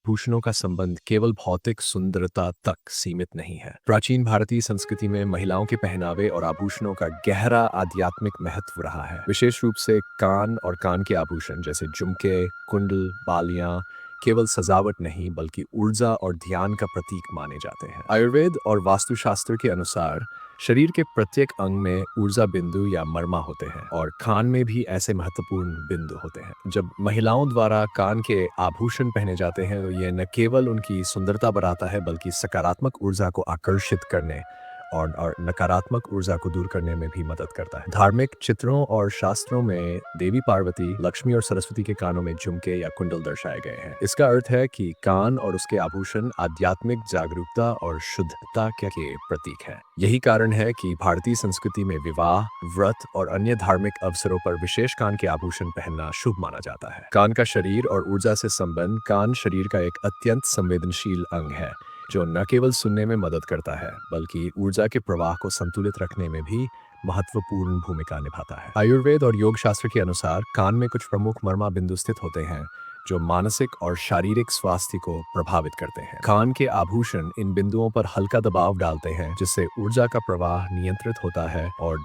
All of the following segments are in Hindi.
आभूषणों का संबंध केवल भौतिक सुंदरता तक सीमित नहीं है। प्राचीन भारतीय संस्कृति में महिलाओं के पहनावे और आभूषणों का गहरा आध्यात्मिक महत्व रहा है। विशेष रूप से कान और कान के आभूषण जैसे झुमके, कुंडल, बालियां केवल सजावट नहीं बल्कि ऊर्जा और ध्यान का प्रतीक माने जाते हैं। आयुर्वेद और वास्तुशास्त्र के अनुसार शरीर के प्रत्येक अंग में ऊर्जा बिंदु या मर्मा होते हैं और कान में भी ऐसे महत्वपूर्ण बिंदु होते हैं। जब महिलाओं द्वारा कान के आभूषण पहने जाते हैं तो ये न केवल उनकी सुंदरता बढ़ाता है बल्कि सकारात्मक ऊर्जा को आकर्षित करने और नकारात्मक ऊर्जा को दूर करने में भी मदद करता है। धार्मिक चित्रों और शास्त्रों में देवी पार्वती, लक्ष्मी और सरस्वती के कानों में झुमके या कुंडल दर्शाए गए हैं। इसका अर्थ है कि कान और उसके आभूषण आध्यात्मिक जागरूकता और शुद्धता के प्रतीक हैं। यही कारण है कि भारतीय संस्कृति में विवाह, व्रत और अन्य धार्मिक अवसरों पर विशेष कान के आभूषण पहनना शुभ माना जाता है। कान का शरीर और ऊर्जा से संबंध। कान शरीर का एक अत्यंत संवेदनशील अंग है जो न केवल सुनने में मदद करता है बल्कि ऊर्जा के प्रवाह को संतुलित रखने में भी महत्वपूर्ण भूमिका निभाता है। आयुर्वेद और योग शास्त्र के अनुसार कान में कुछ प्रमुख मर्मा बिंदु स्थित होते हैं जो मानसिक और शारीरिक स्वास्थ्य को प्रभावित करते हैं। कान के आभूषण इन बिंदुओं पर हल्का दबाव डालते हैं जिससे ऊर्जा का प्रवाह नियंत्रित होता है और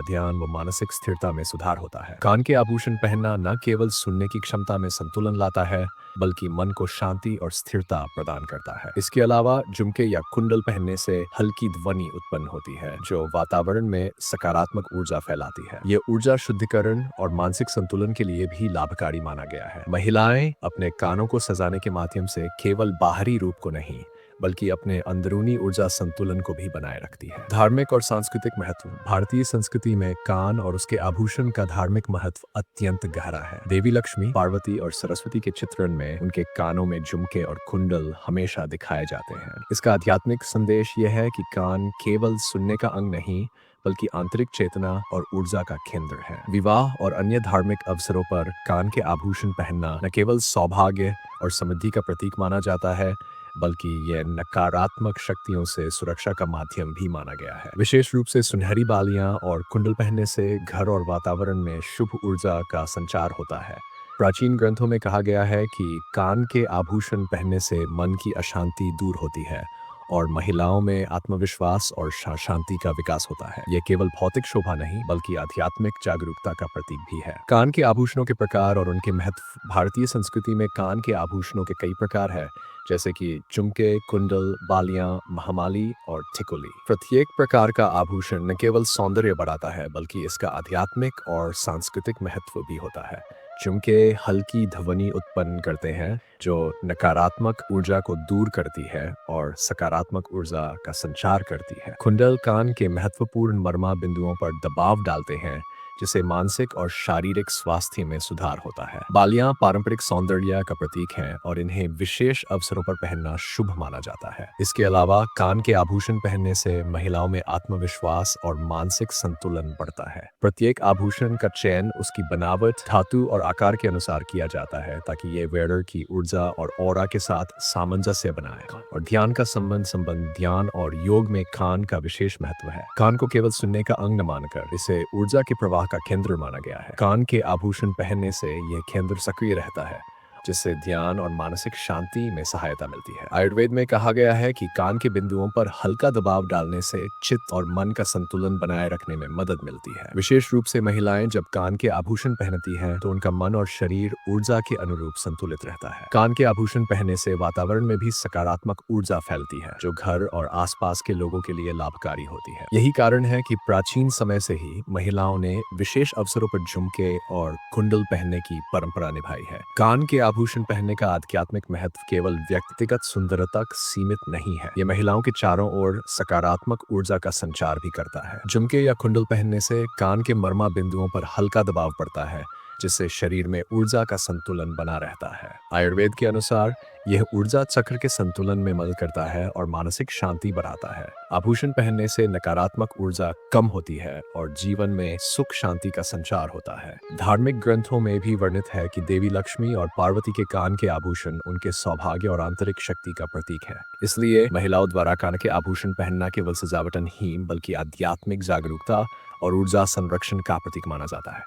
ध्यान व मानसिक स्थिरता में सुधार होता है। कान के आभूषण पहनना न केवल सुनने की क्षमता में संतुलन लाता है बल्कि मन को शांति और स्थिरता प्रदान करता है। इसके अलावा झुमके या कुंडल पहनने से हल्की ध्वनि उत्पन्न होती है जो वातावरण में सकारात्मक ऊर्जा फैलाती है। ये ऊर्जा शुद्धिकरण और मानसिक संतुलन के लिए भी लाभकारी माना गया है। महिलाएं अपने कानों को सजाने के माध्यम से केवल बाहरी रूप को नहीं बल्कि अपने अंदरूनी ऊर्जा संतुलन को भी बनाए रखती है। धार्मिक और सांस्कृतिक महत्व। भारतीय संस्कृति में कान और उसके आभूषण का धार्मिक महत्व अत्यंत गहरा है। देवी लक्ष्मी, पार्वती और सरस्वती के चित्रण में उनके कानों में झुमके और कुंडल हमेशा दिखाए जाते हैं। इसका आध्यात्मिक संदेश यह है कि कान केवल सुनने का अंग नहीं बल्कि आंतरिक चेतना और ऊर्जा का केंद्र है। विवाह और अन्य धार्मिक अवसरों पर कान के आभूषण पहनना न केवल सौभाग्य और समृद्धि का प्रतीक माना जाता है बल्कि यह नकारात्मक शक्तियों से सुरक्षा का माध्यम भी माना गया है। विशेष रूप से सुनहरी बालियां और कुंडल पहनने से घर और वातावरण में शुभ ऊर्जा का संचार होता है। प्राचीन ग्रंथों में कहा गया है कि कान के आभूषण पहनने से मन की अशांति दूर होती है और महिलाओं में आत्मविश्वास और शांति का विकास होता है। यह केवल भौतिक शोभा नहीं बल्कि आध्यात्मिक जागरूकता का प्रतीक भी है। कान के आभूषणों के प्रकार और उनके महत्व। भारतीय संस्कृति में कान के आभूषणों के कई प्रकार हैं जैसे कि झुमके, कुंडल, बालियां, महामाली और टिकुली। प्रत्येक प्रकार का आभूषण न केवल सौंदर्य बढ़ाता है बल्कि इसका आध्यात्मिक और सांस्कृतिक महत्व भी होता है। झुमके हल्की ध्वनि उत्पन्न करते हैं जो नकारात्मक ऊर्जा को दूर करती है और सकारात्मक ऊर्जा का संचार करती है। कुंडल कान के महत्वपूर्ण मर्मा बिंदुओं पर दबाव डालते हैं जिससे मानसिक और शारीरिक स्वास्थ्य में सुधार होता है। बालियां पारंपरिक सौंदर्य का प्रतीक हैं और इन्हें विशेष अवसरों पर पहनना शुभ माना जाता है। इसके अलावा कान के आभूषण पहनने से महिलाओं में आत्मविश्वास और मानसिक संतुलन बढ़ता है। प्रत्येक आभूषण का चयन उसकी बनावट, धातु और आकार के अनुसार किया जाता है ताकि ये वेयरर की ऊर्जा और ऑरा के साथ सामंजस्य बनाए। और ध्यान का संबंध ध्यान और योग में कान का विशेष महत्व है। कान को केवल सुनने का अंग न मानकर इसे ऊर्जा के प्रवाह का केंद्र माना गया है। कान के आभूषण पहनने से यह केंद्र सक्रिय रहता है जिससे ध्यान और मानसिक शांति में सहायता मिलती है। आयुर्वेद में कहा गया है कि कान के बिंदुओं पर हल्का दबाव डालने से चित्त और मन का संतुलन बनाए रखने में मदद मिलती है। विशेष रूप से महिलाएं जब कान के आभूषण पहनती हैं तो उनका मन और शरीर ऊर्जा के अनुरूप संतुलित रहता है। कान के आभूषण पहनने से वातावरण में भी सकारात्मक ऊर्जा फैलती है जो घर और आसपास के लोगों के लिए लाभकारी होती है। यही कारण है कि प्राचीन समय से ही महिलाओं ने विशेष अवसरों पर झुमके और कुंडल पहनने की परंपरा निभाई है। कान के आभूषण पहनने का आध्यात्मिक महत्व केवल व्यक्तिगत सुंदरता तक सीमित नहीं है। ये महिलाओं के चारों ओर सकारात्मक ऊर्जा का संचार भी करता है। झुमके या कुंडल पहनने से कान के मर्मा बिंदुओं पर हल्का दबाव पड़ता है जिससे शरीर में ऊर्जा का संतुलन बना रहता है। आयुर्वेद के अनुसार यह ऊर्जा चक्र के संतुलन में मदद करता है और मानसिक शांति बढ़ाता है। आभूषण पहनने से नकारात्मक ऊर्जा कम होती है और जीवन में सुख शांति का संचार होता है। धार्मिक ग्रंथों में भी वर्णित है कि देवी लक्ष्मी और पार्वती के कान के आभूषण उनके सौभाग्य और आंतरिक शक्ति का प्रतीक है। इसलिए महिलाओं द्वारा कान के आभूषण पहनना केवल सजावट नहीं बल्कि आध्यात्मिक जागरूकता और ऊर्जा संरक्षण का प्रतीक माना जाता है।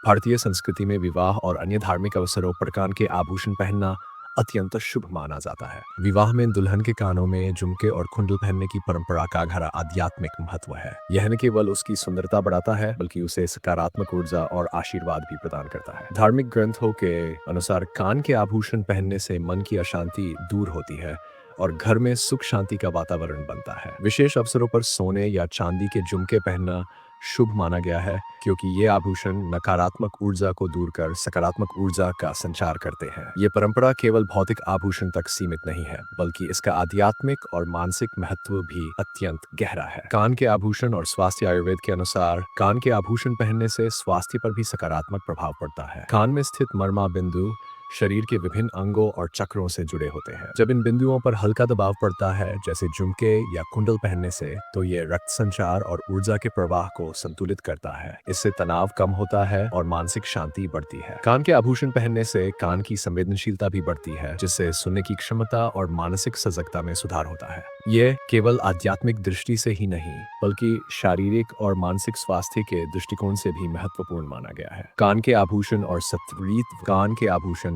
भारतीय संस्कृति में विवाह और अन्य धार्मिक अवसरों पर कान के आभूषण पहनना अत्यंत शुभ माना जाता है। विवाह में दुल्हन के कानों में झुमके और कुंडल पहनने की परंपरा का गहरा आध्यात्मिक महत्व है। यह न केवल उसकी सुंदरता बढ़ाता है बल्कि उसे सकारात्मक ऊर्जा और आशीर्वाद भी प्रदान करता है। धार्मिक ग्रंथों के अनुसार कान के आभूषण पहनने से मन की अशांति दूर होती है और घर में सुख शांति का वातावरण बनता है। विशेष अवसरों पर सोने या चांदी के झुमके पहनना शुभ माना गया है क्योंकि ये आभूषण नकारात्मक ऊर्जा को दूर कर सकारात्मक ऊर्जा का संचार करते हैं। ये परंपरा केवल भौतिक आभूषण तक सीमित नहीं है बल्कि इसका आध्यात्मिक और मानसिक महत्व भी अत्यंत गहरा है। कान के आभूषण और स्वास्थ्य आयुर्वेद के अनुसार कान के आभूषण पहनने से स्वास्थ्य पर भी सकारात्मक प्रभाव पड़ता है। कान में स्थित मर्मा बिंदु शरीर के विभिन्न अंगों और चक्रों से जुड़े होते हैं। जब इन बिंदुओं पर हल्का दबाव पड़ता है जैसे झुमके या कुंडल पहनने से तो ये रक्त संचार और ऊर्जा के प्रवाह को संतुलित करता है। इससे तनाव कम होता है और मानसिक शांति बढ़ती है। कान के आभूषण पहनने से कान की संवेदनशीलता भी बढ़ती है जिससे सुनने की क्षमता और मानसिक सजगता में सुधार होता है। ये केवल आध्यात्मिक दृष्टि से ही नहीं बल्कि शारीरिक और मानसिक स्वास्थ्य के दृष्टिकोण से भी महत्वपूर्ण माना गया है। कान के आभूषण और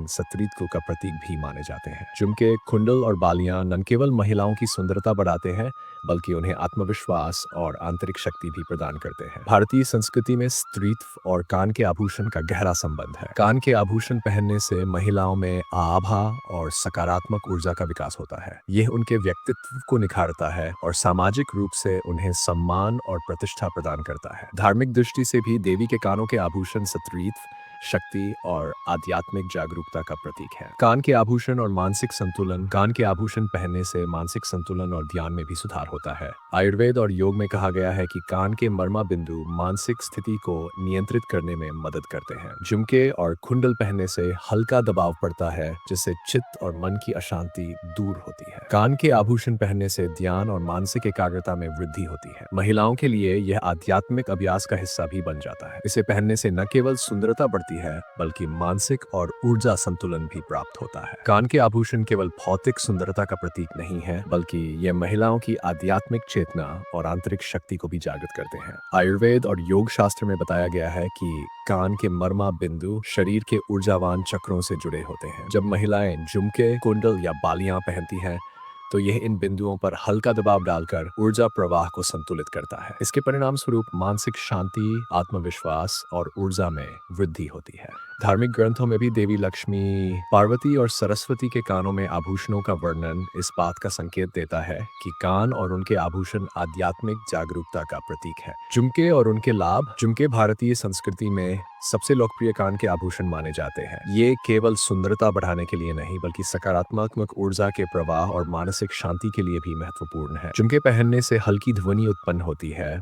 सत्रीत्व का प्रतीक भी माने जाते हैं। झुमके, कुंडल और बालियां न केवल महिलाओं की सुंदरता बढ़ाते हैं बल्कि उन्हें आत्मविश्वास और आंतरिक शक्ति भी प्रदान करते हैं। भारतीय संस्कृति में स्त्रीत्व और कान के आभूषण का गहरा संबंध है। कान के आभूषण पहनने से महिलाओं में आभा और सकारात्मक ऊर्जा का विकास होता है। यह उनके व्यक्तित्व को निखारता है और सामाजिक रूप से उन्हें सम्मान और प्रतिष्ठा प्रदान करता है। धार्मिक दृष्टि से भी देवी के कानों के आभूषण सत्रीत्व, शक्ति और आध्यात्मिक जागरूकता का प्रतीक है। कान के आभूषण और मानसिक संतुलन। कान के आभूषण पहनने से मानसिक संतुलन और ध्यान में भी सुधार होता है। आयुर्वेद और योग में कहा गया है कि कान के मर्मा बिंदु मानसिक स्थिति को नियंत्रित करने में मदद करते हैं। झुमके और कुंडल पहनने से हल्का दबाव पड़ता है जिससे चित्त और मन की अशांति दूर होती है। कान के आभूषण पहनने से ध्यान और मानसिक एकाग्रता में वृद्धि होती है। महिलाओं के लिए यह आध्यात्मिक अभ्यास का हिस्सा भी बन जाता है। इसे पहनने से न केवल सुंदरता बढ़ती है बल्कि मानसिक और ऊर्जा संतुलन भी प्राप्त होता है। कान के आभूषण केवल भौतिक सुंदरता का प्रतीक नहीं है बल्कि ये महिलाओं की आध्यात्मिक चेतना और आंतरिक शक्ति को भी जागृत करते हैं। आयुर्वेद और योग शास्त्र में बताया गया है कि कान के मर्मा बिंदु शरीर के ऊर्जावान चक्रों से जुड़े होते हैं। जब महिलाएं झुमके, कुंडल या बालियां पहनती हैं तो यह इन बिंदुओं पर हल्का दबाव डालकर ऊर्जा प्रवाह को संतुलित करता है। इसके परिणाम स्वरूप मानसिक शांति, आत्मविश्वास और ऊर्जा में वृद्धि होती है। धार्मिक ग्रंथों में भी देवी लक्ष्मी, पार्वती और सरस्वती के कानों में आभूषणों का वर्णन इस बात का संकेत देता है कि कान और उनके आभूषण आध्यात्मिक जागरूकता का प्रतीक है। झुमके और उनके लाभ। झुमके भारतीय संस्कृति में सबसे लोकप्रिय कान के आभूषण माने जाते हैं। ये केवल सुंदरता बढ़ाने के लिए नहीं बल्कि सकारात्मक ऊर्जा के प्रवाह और मानसिक शांति के लिए भी महत्वपूर्ण है। झुमके पहनने से हल्की ध्वनि उत्पन्न होती है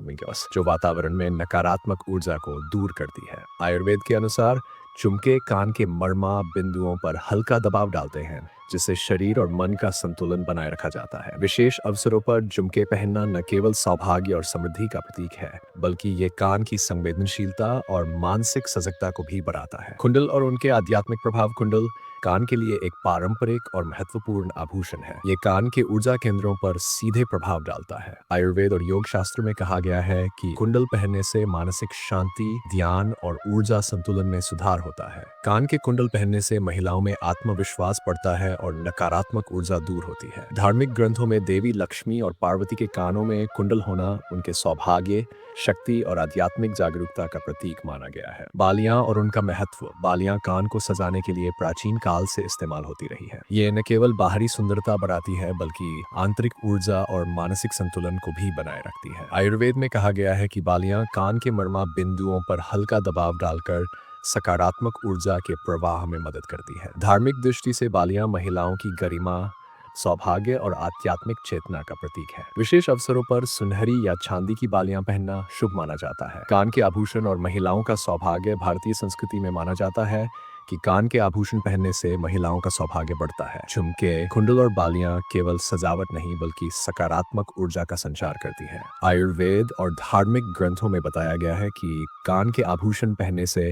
जो वातावरण में नकारात्मक ऊर्जा को दूर करती है। आयुर्वेद के अनुसार झुमके कान के मर्मा बिंदुओं पर हल्का दबाव डालते हैं जिससे शरीर और मन का संतुलन बनाए रखा जाता है। विशेष अवसरों पर झुमके पहनना न केवल सौभाग्य और समृद्धि का प्रतीक है बल्कि ये कान की संवेदनशीलता और मानसिक सजगता को भी बढ़ाता है। कुंडल और उनके आध्यात्मिक प्रभाव। कुंडल कान के लिए एक पारंपरिक और महत्वपूर्ण आभूषण है। ये कान के ऊर्जा केंद्रों पर सीधे प्रभाव डालता है। आयुर्वेद और योग शास्त्र में कहा गया है कि कुंडल पहनने से मानसिक शांति, ध्यान और ऊर्जा संतुलन में सुधार होता है। कान के कुंडल पहनने से महिलाओं में आत्मविश्वास बढ़ता है और नकारात्मक ऊर्जा दूर होती है। धार्मिक ग्रंथों में देवी लक्ष्मी और पार्वती के कानों में कुंडल होना उनके सौभाग्य, शक्ति और आध्यात्मिक जागरूकता का प्रतीक माना गया है। बालियां और उनका महत्व। बालियां कान को सजाने के लिए प्राचीन काल से इस्तेमाल होती रही है। ये न केवल बाहरी सुंदरता बढ़ाती है बल्कि आंतरिक ऊर्जा और मानसिक संतुलन को भी बनाए रखती है। आयुर्वेद में कहा गया है कि बालियां कान के मर्मा बिंदुओं पर हल्का दबाव डालकर सकारात्मक ऊर्जा के प्रवाह में मदद करती है। धार्मिक दृष्टि से बालियां महिलाओं की गरिमा, सौभाग्य और आध्यात्मिक चेतना का प्रतीक है। विशेष अवसरों पर सुनहरी या चांदी की बालियां पहनना शुभ माना जाता है। कान के आभूषण और महिलाओं का सौभाग्य। भारतीय संस्कृति में माना जाता है कि कान के आभूषण पहनने से महिलाओं का सौभाग्य बढ़ता है। झुमके, कुंडल और बालियां केवल सजावट नहीं बल्कि सकारात्मक ऊर्जा का संचार करती है। आयुर्वेद और धार्मिक ग्रंथों में बताया गया है कि कान के आभूषण पहनने से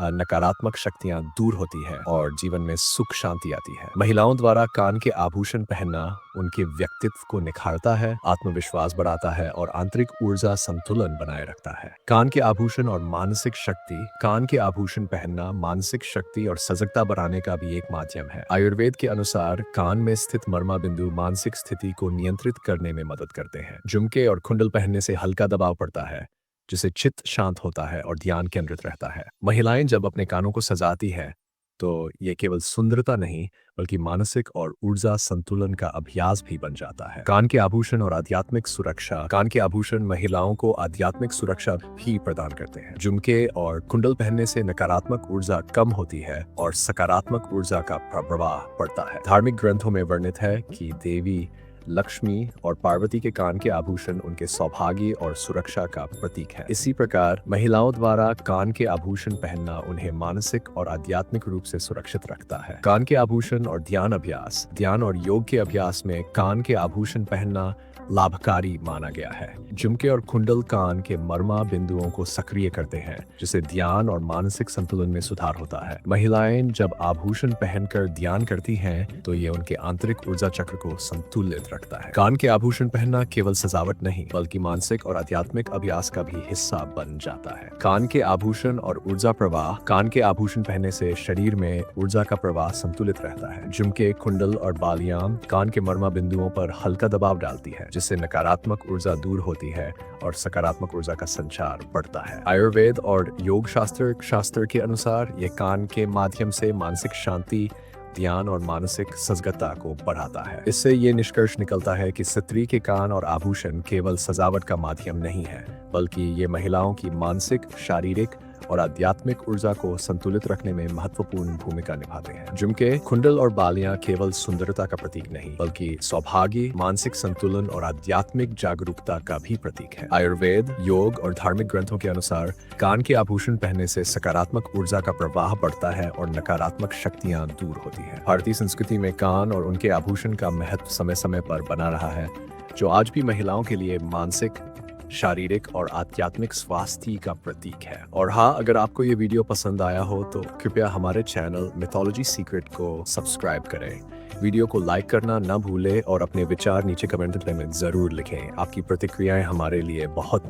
नकारात्मक शक्तियां दूर होती है और जीवन में सुख शांति आती है। महिलाओं द्वारा कान के आभूषण पहनना उनके व्यक्तित्व को निखारता है, आत्मविश्वास बढ़ाता है और आंतरिक ऊर्जा संतुलन बनाए रखता है। कान के आभूषण और मानसिक शक्ति। कान के आभूषण पहनना मानसिक शक्ति और सजगता बढ़ाने का भी एक माध्यम है। आयुर्वेद के अनुसार कान में स्थित मर्मा बिंदु मानसिक स्थिति को नियंत्रित करने में मदद करते हैं। झुमके और कुंडल पहनने से हल्का दबाव पड़ता है, जिससे चित्त शांत होता है और ध्यान केंद्रित रहता है। महिलाएं जब अपने कानों को सजाती है तो ये केवल सुंदरता नहीं बल्कि मानसिक और ऊर्जा संतुलन का अभ्यास भी बन जाता है। कान के आभूषण और आध्यात्मिक सुरक्षा। कान के आभूषण महिलाओं को आध्यात्मिक सुरक्षा भी प्रदान करते हैं। झुमके और कुंडल पहनने से नकारात्मक ऊर्जा कम होती है और सकारात्मक ऊर्जा का प्रवाह बढ़ता है। धार्मिक ग्रंथों में वर्णित है कि देवी लक्ष्मी और पार्वती के कान के आभूषण उनके सौभाग्य और सुरक्षा का प्रतीक है। इसी प्रकार महिलाओं द्वारा कान के आभूषण पहनना उन्हें मानसिक और आध्यात्मिक रूप से सुरक्षित रखता है। कान के आभूषण और ध्यान अभ्यास। ध्यान और योग के अभ्यास में कान के आभूषण पहनना लाभकारी माना गया है। झुमके और कुंडल कान के मर्मा बिंदुओं को सक्रिय करते हैं, जिससे ध्यान और मानसिक संतुलन में सुधार होता है। महिलाएं जब आभूषण पहनकर ध्यान करती हैं, तो ये उनके आंतरिक ऊर्जा चक्र को संतुलित रखता है। कान के आभूषण पहनना केवल सजावट नहीं बल्कि मानसिक और आध्यात्मिक अभ्यास का भी हिस्सा बन जाता है। कान के आभूषण और ऊर्जा प्रवाह। कान के आभूषण पहनने से शरीर में ऊर्जा का प्रवाह संतुलित रहता है। झुमके, कुंडल और बालियां कान के मर्मा बिंदुओं पर हल्का दबाव डालती है, जिससे नकारात्मक ऊर्जा दूर होती है और सकारात्मक ऊर्जा का संचार बढ़ता है। आयुर्वेद और योग शास्त्र के अनुसार ये कान के माध्यम से मानसिक शांति, ध्यान और मानसिक सजगता को बढ़ाता है। इससे ये निष्कर्ष निकलता है कि स्त्री के कान और आभूषण केवल सजावट का माध्यम नहीं है, बल्कि ये महिलाओं की मानसिक, शारीरिक और आध्यात्मिक ऊर्जा को संतुलित रखने में महत्वपूर्ण भूमिका निभाते हैं। झुमके, कुंडल और बालियां केवल सुंदरता का प्रतीक नहीं बल्कि सौभाग्य, मानसिक संतुलन और आध्यात्मिक जागरूकता का भी प्रतीक है। आयुर्वेद, योग और धार्मिक ग्रंथों के अनुसार कान के आभूषण पहनने से सकारात्मक ऊर्जा का प्रवाह बढ़ता है और नकारात्मक शक्तियां दूर होती है। भारतीय संस्कृति में कान और उनके आभूषण का महत्व समय समय पर बना रहा है, जो आज भी महिलाओं के लिए मानसिक, शारीरिक और आध्यात्मिक स्वास्थ्य का प्रतीक है। और हाँ, अगर आपको ये वीडियो पसंद आया हो तो कृपया हमारे चैनल मिथोलॉजी सीक्रेट को सब्सक्राइब करें। वीडियो को लाइक करना ना भूलें और अपने विचार नीचे कमेंट में जरूर लिखें। आपकी प्रतिक्रियाएं हमारे लिए बहुत